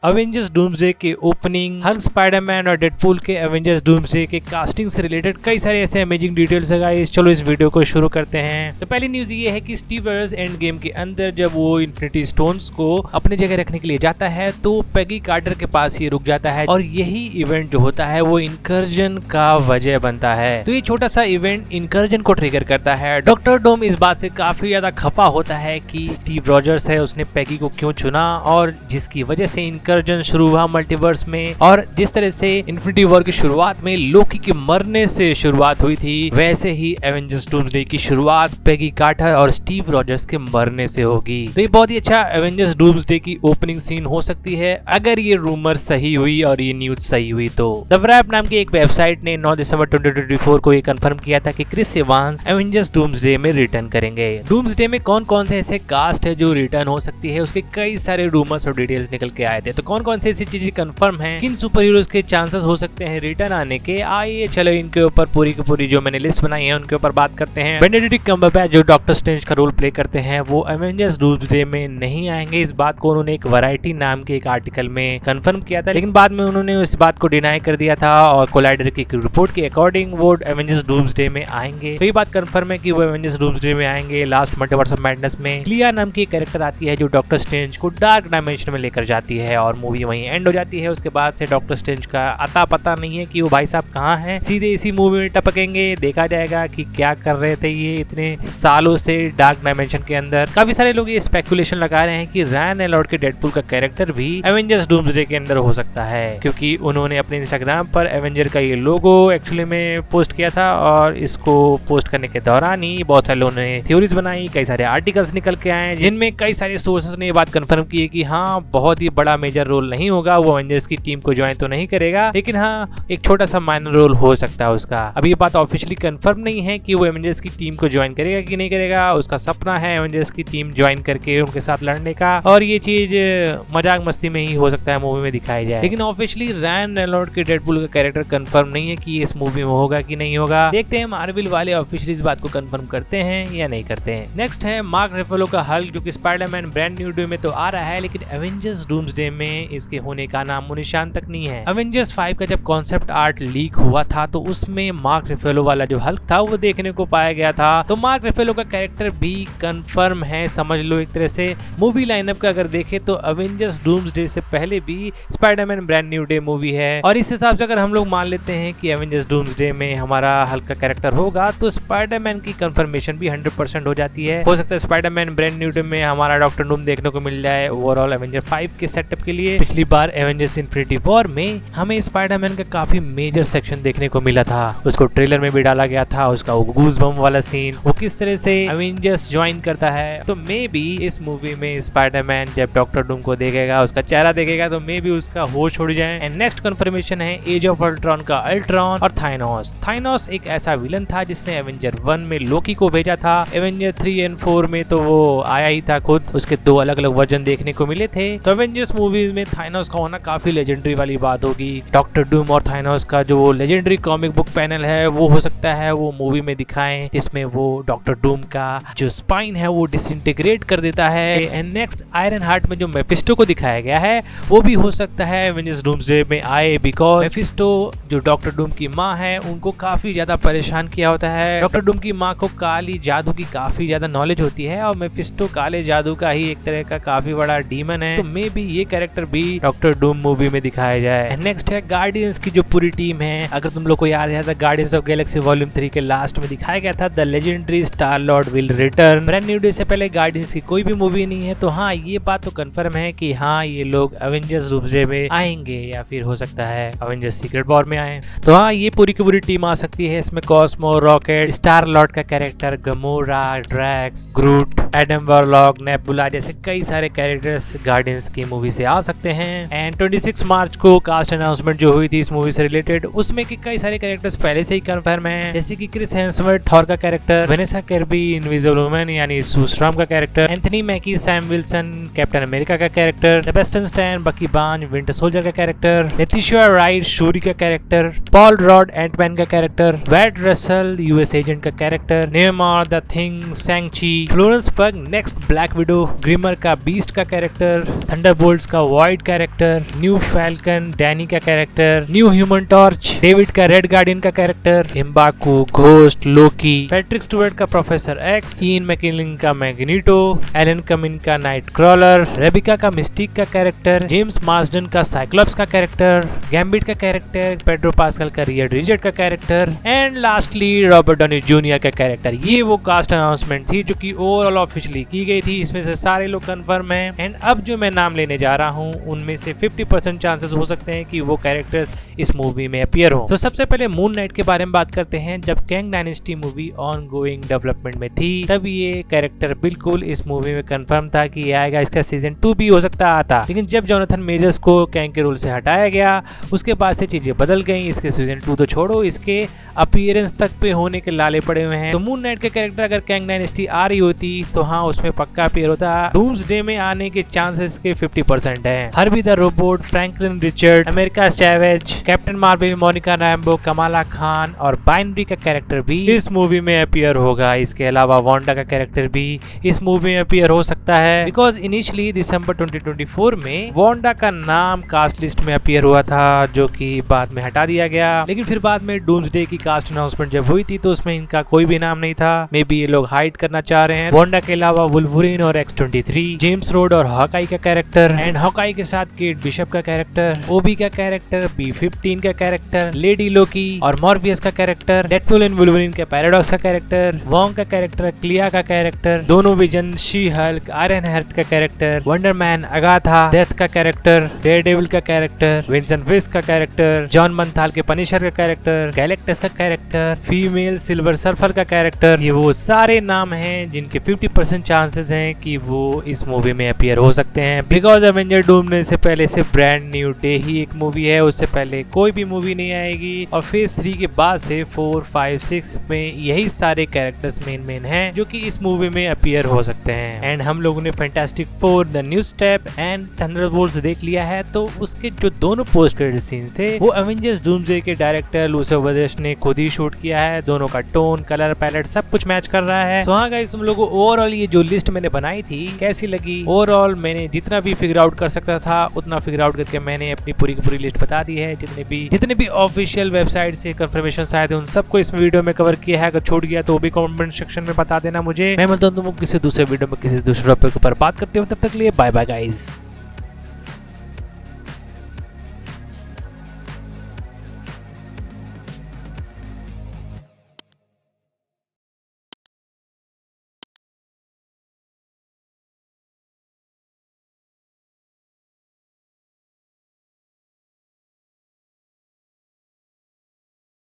Avengers doomsday के opening, Hulk, Spiderman और Deadpool के अवेंजर्स डूम्सडे के कास्टिंग से रिलेटेड कई सारे ऐसे अमेजिंग डिटेल्स है गाइस। चलो इस वीडियो को शुरू करते हैं। तो पहली न्यूज ये है कि स्टीव रॉजर्स एंड गेम के अंदर जब वो इन्फिनिटी स्टोन्स को अपनी जगह रखने के लिए जाता है तो पेगी कार्टर के पास ही रुक जाता है और यही इवेंट जो होता है वो इनकर्जन का वजह बनता है। तो ये छोटा सा इवेंट इनकर्जन को ट्रिगर करता है। डॉक्टर डूम इस बात से काफी ज्यादा खफा होता है कि स्टीव रॉजर्स है उसने पेगी को क्यों चुना और जिसकी वजह से इनकर्जन शुरू हुआ मल्टीवर्स में। और जिस तरह से इन्फिनिटी वॉर की शुरुआत में लोकी के मरने से शुरुआत हुई थी वैसे ही एवेंजर्स डूम्सडे की शुरुआत पेगी कार्टर और स्टीव रॉजर्स के मरने से होगी। तो ये बहुत ही अच्छा एवेंजर्स डूम्सडे की ओपनिंग सीन हो सकती है अगर ये रूमर सही हुई और ये न्यूज सही हुई तो। द व्रैप नाम की एक वेबसाइट ने 9 दिसंबर 2024 को ये कंफर्म किया था कि क्रिस एवांस एवेंजर्स डूम्सडे में रिटर्न करेंगे। डूम्सडे में कौन कौन से ऐसे कास्ट है जो रिटर्न हो सकती है उसके कई सारे रूमर्स और डिटेल्स निकल के आए थे। तो कौन कौन से ऐसी चीजें कंफर्म हैं, किन सुपर हीरोज के चांसेस हो सकते हैं रिटर्न आने के, आइए चलो इनके ऊपर पूरी की पूरी जो मैंने लिस्ट बनाई है उनके ऊपर बात करते हैं। बेनेडिक्ट कम्बरबैच जो डॉक्टर स्ट्रेंज का रोल प्ले करते हैं वो एवेंजर्स डूम्सडे में नहीं आएंगे। इस बात को उन्होंने एक वैरायटी नाम के एक आर्टिकल में कंफर्म किया था, लेकिन बाद में उन्होंने इस बात को डिनाई कर दिया था और कोलाइडर की रिपोर्ट के अकॉर्डिंग वो एवेंजर्स डूम्सडे में आएंगे। तो ये बात कंफर्म है कि वो एवेंजर्स डूम्सडे में आएंगे। लास्ट मल्टीवर्स ऑफ मैडनेस में क्लिया नाम की एक कैरेक्टर आती है जो डॉक्टर स्ट्रेंज को डार्क डायमेंशन में लेकर जाती है और मूवी वहीं एंड हो जाती है। उसके बाद से डॉक्टर स्ट्रेंज का अता पता नहीं है कि वो भाई साहब कहाँ हैं। सीधे इसी मूवी में टपकेंगे, देखा जाएगा कि क्या कर रहे थे ये इतने सालों से डार्क डायमेंशन के अंदर। काफी सारे लोग ये स्पेकुलेशन लगा रहे हैं कि रायन रेनॉल्ड्स के डेडपूल का कैरेक्टर भी एवेंजर्स डूम्सडे के अंदर हो सकता है, क्योंकि उन्होंने अपने इंस्टाग्राम पर एवेंजर का ये लोगो एक्चुअली में पोस्ट किया था और इसको पोस्ट करने के दौरान ही बहुत सारे लोगों ने थ्योरीज बनाई, कई सारे आर्टिकल्स निकल के आए जिनमें कई सारे सोर्सेस ने ये बात कंफर्म की है कि हाँ बहुत ही बड़ा मेजर रोल नहीं होगा, वो एवेंजर्स की टीम को ज्वाइन तो नहीं करेगा, लेकिन हाँ एक छोटा सा माइनर रोल हो सकता है उसका। अभी ये बात ऑफिशियली कंफर्म नहीं है कि वो एवेंजर्स की टीम को ज्वाइन करेगा कि नहीं करेगा। उसका सपना है एवेंजर्स की टीम ज्वाइन करके उनके साथ लड़ने का और ये चीज मजाक मस्ती में ही हो सकता है मूवी में दिखाई जाए, लेकिन ऑफिशियली रायन रेनॉल्ड्स के डेडपूल का कैरेक्टर कंफर्म नहीं है कि इस मूवी में होगा कि नहीं होगा। देखते हैं मार्वल वाले ऑफिशियली इस बात को कंफर्म करते हैं या नहीं करते हैं। नेक्स्ट है मार्क रेफेलो का हल्क जो कि स्पाइडरमैन ब्रांड न्यू डे में तो आ रहा है, लेकिन एवेंजर्स डूम्सडे में इसके होने का नामो निशान तक नहीं है। एवेंजर्स 5 का जब कॉन्सेप्ट आर्ट लीक हुआ था तो उसमें मार्क रेफेलो वाला जो हल्क था वो देखने को पाया गया था। तो मार्क रेफेलो का कैरेक्टर भी कंफर्म है, समझ लो एक तरह से। मूवी लाइनअप का अगर देखे तो एवेंजर्स डूम्सडे से पहले भी Spiderman brand new day movie है और इस हिसाब से अगर हम लोग मान लेते हैं कि एवेंजर्स डूम्सडे में हमारा हल्क का कैरेक्टर होगा तो स्पाइडरमैन की कंफर्मेशन भी 100% हो जाती है। हो सकता है स्पाइडरमैन ब्रांड न्यू डे में हमारा डॉक्टर डूम देखने को मिल जाए ओवरऑल एवेंजर 5 के सेटअप के लिए। पिछली बार एवेंजर्स इन्फिनिटी वॉर में हमें स्पाइडरमैन का काफी मेजर सेक्शन देखने को मिला था, उसको ट्रेलर में भी डाला गया था, उसका गूज बम वाला सीन, वो किस तरह से एवेंजर्स ज्वाइन करता है। तो मे बी इस मूवी में स्पाइडरमैन जब डॉक्टर डूम को देखेगा, उसका चेहरा देखेगा तो मे बी उसका होश उड़ जाए। एंड नेक्स्ट कंफर्मेशन है एज ऑफ अल्ट्रॉन का अल्ट्रॉन और थाइनोस। थाइनोस एक ऐसा विलन था जिसने एवेंजर 1 में लोकी को भेजा था, एवेंजर 3 एंड 4 में तो वो आया ही था खुद, उसके 2 अलग अलग वर्जन देखने को मिले थे। तो एवेंजर्स मूवीज में थाइनोस का होना काफी लेजेंडरी वाली बात होगी। डॉक्टर डूम और थाइनोस का जो लेजेंडरी कॉमिक बुक पैनल है वो हो सकता है वो मूवी में दिखाएं, जिसमें वो डॉक्टर डूम का जो स्पाइन है वो डिसइंटीग्रेट कर देता है। एंड नेक्स्ट आयरन हार्ट में जो मेफिस्टो को दिखाया गया है वो भी हो सकता है एवेंजर्स डूम्सडे में आए, बिकॉज मेफिस्टो जो डॉक्टर डूम की माँ है उनको काफी ज्यादा परेशान किया होता है। डॉक्टर डूम की माँ को काली जादू की काफी ज्यादा नॉलेज होती है और मेफिस्टो काले जादू का ही एक तरह का काफी बड़ा डीमन है, तो मे बी ये कैरेक्टर भी डॉक्टर डूम मूवी में दिखाया जाए। नेक्स्ट है गार्डियंस की जो पूरी टीम है। अगर तुम लोग को याद है तो गार्डियंस ऑफ गैलेक्सी वॉल्यूम 3 के लास्ट में दिखाया गया था the legendary star Lord will return. Brand new day से पहले गार्डियंस की कोई भी मूवी नहीं है, तो हाँ ये बात तो कंफर्म है कि हाँ ये लोग एवेंजर्स डूम्सडे में आएंगे या फिर हो सकता है एवेंजर्स सीक्रेट वॉर में आए। तो हाँ ये पूरी की पूरी टीम आ सकती है। इसमें कॉस्मो, रॉकेट, स्टार लॉर्ड का कैरेक्टर, गमोरा, ड्रैक्स, ग्रूट, एडम वॉरलॉक, नेबुला जैसे कई सारे कैरेक्टर्स गार्डियंस की मूवी से आ सकते हैं। एंड 26 मार्च को कास्ट अनाउंसमेंट जो हुई थी इस मूवी से रिलेटेड उसमें कि कई सारे कैरेक्टर्स पहले से ही कंफर्म हैं, जैसे कि क्रिस हेम्सवर्थ थॉर का character, Vanessa Kirby invisible woman यानी सूस्ट्रॉम का character, Anthony मैकी Sam Wilson captain America का कैरेक्टर, सेबेस्टियन स्टैन बकी बांज विंटर सोल्जर का कैरेक्टर, लेटिशिया राइट शूरी का कैरेक्टर, पॉल रॉड एंटमैन का कैरेक्टर, वैड रसल यूएस एजेंट का कैरेक्टर, नेमार द थिंग, सैंग ची, फ्लोरेंस पग नेक्स्ट ब्लैक विडो, ग्रिमर का बीस्ट का कैरेक्टर, थंडरबोल्ट्स का Void character, new Falcon Danny का character, new Human Torch, David का रेड गार्डियन का character, Mbaku, Ghost, Loki, Patrick Stewart का प्रोफेसर एक्स, इयन मैकेलिन का मैग्नीटो, एलन कमिन का Nightcrawler, Rebecca का Mystique का character, James Marsden का Cyclops का कैरेक्टर, गैम्बिट का कैरेक्टर, पेड्रो पास्कल का रियड रिचर्ड का character and lastly Robert Downey junior का कैरेक्टर। ये वो कास्ट अनाउंसमेंट थी जो कि ओवरऑल ऑफिशियली की गई थी। इसमें से सारे लोग कंफर्म हैं एंड अब जो मैं नाम लेने जा रहा हूँ उनमें से 50% चांसेस हो सकते हैं कि वो कैरेक्टर्स इस मूवी में अपीयर हो। तो सबसे पहले मून नाइट के बारे में बात करते हैं। जब Kang dynasty movie on going development में थी तब ये कैरेक्टर बिल्कुल इस मूवी में कंफर्म था कि ये आएगा, इसका सीजन 2 भी हो सकता आता। लेकिन जब जोनाथन मेजर्स को कैंग के रोल से हटाया गया उसके बाद से चीजें बदल गई। इसके सीजन 2 तो छोड़ो, इसके अपीयरेंस तक पे होने के लाले पड़े हुए हैं। तो मून नाइट के कैरेक्टर अगर कैंग डायनेस्टी आ रही होती तो हाँ उसमें पक्का अपीयर होता। डूम्सडे में आने के चांसेस के 50% है। Herbie the robot, Franklin Richard, America Chavez, Captain Marvel, Monica Rambeau, Kamala Khan और बाइनरी का कैरेक्टर भी इस मूवी में अपीयर होगा। इसके अलावा वांडा का कैरेक्टर भी इस मूवी में अपीयर हो सकता है बिकॉज इनिशियली दिसंबर 2024 में वांडा का नाम कास्ट लिस्ट में अपीयर हुआ था जो कि बाद में हटा दिया गया। लेकिन फिर बाद में डूम्सडे की कास्ट अनाउंसमेंट जब हुई थी तो उसमें इनका कोई भी नाम नहीं था। मे बी ये लोग हाइड करना चाह रहे हैं। वांडा के अलावा वुल्वरीन और X-23, जेम्स रोड और हॉकाई का कैरेक्टर एंड हॉकाई के साथ केट बिशप का कैरेक्टर, ओबी का कैरेक्टर, B-15 का कैरेक्टर, लेडी लोकी और मॉर्बियस का कैरेक्टर, डेडपूल एंड वुल्वरीन के पैराडॉक्स का कैरेक्टर, वोंग का कैरेक्टर, क्लिया का कैरेक्टर, दोनों vision, she Hulk, iron heart का कैरेक्टर, वंडरमैन, अगाथा, डेथ का कैरेक्टर, डेयरडेविल का कैरेक्टर, विंसेंट विस्क का कैरेक्टर, जॉन मंथाल के पनिशर का कैरेक्टर, गैलेक्टस का कैरेक्टर, फीमेल सिल्वर सर्फर का कैरेक्टर। ये वो सारे नाम हैं जिनके 50% चांसेस हैं कि वो इस मूवी में अपीयर हो सकते हैं बिकॉज एवेंजर डूमसडे से पहले से ब्रांड न्यू डे ही एक मूवी है, उससे पहले कोई भी मूवी नहीं आएगी और फेज 3 के बाद से 4, 5, 6 में यही सारे कैरेक्टर्स मेन हैं जो कि इस मूवी में अपीयर हो सकते हैं। एंड हम लोगों ने fantastic four, the new step and Thunderbolts देख लिया है तो उसके जो दोनों पोस्ट क्रेडिट सीन्स थे वो एवेंजर्स डूमसडे के डायरेक्टर लूसो वदेश ने खुद ही शूट किया है। दोनों का टोन, कलर पैलेट सब कुछ मैच कर रहा है। तो हाँ गाइस, तुम लोगों को ओवरऑल ये जो लिस्ट मैंने बनाई थी कैसी लगी? ओवरऑल मैंने जितना भी फिगर आउट कर सकता था उतना फिगर आउट करके मैंने अपनी पूरी की पूरी लिस्ट बता दी है। जितने भी ऑफिशियल वेबसाइट से कंफर्मेशन आए थे उन सबको इस वीडियो में कवर किया है। अगर छूट गया तो वो भी कमेंट सेक्शन में बता देना मुझे। मैं मिलता हूं तुमको किसी दूसरे वीडियो में किसी दूसरे टॉपिक पर बात करते हो। तब तक लिए बाय बाय गाइस।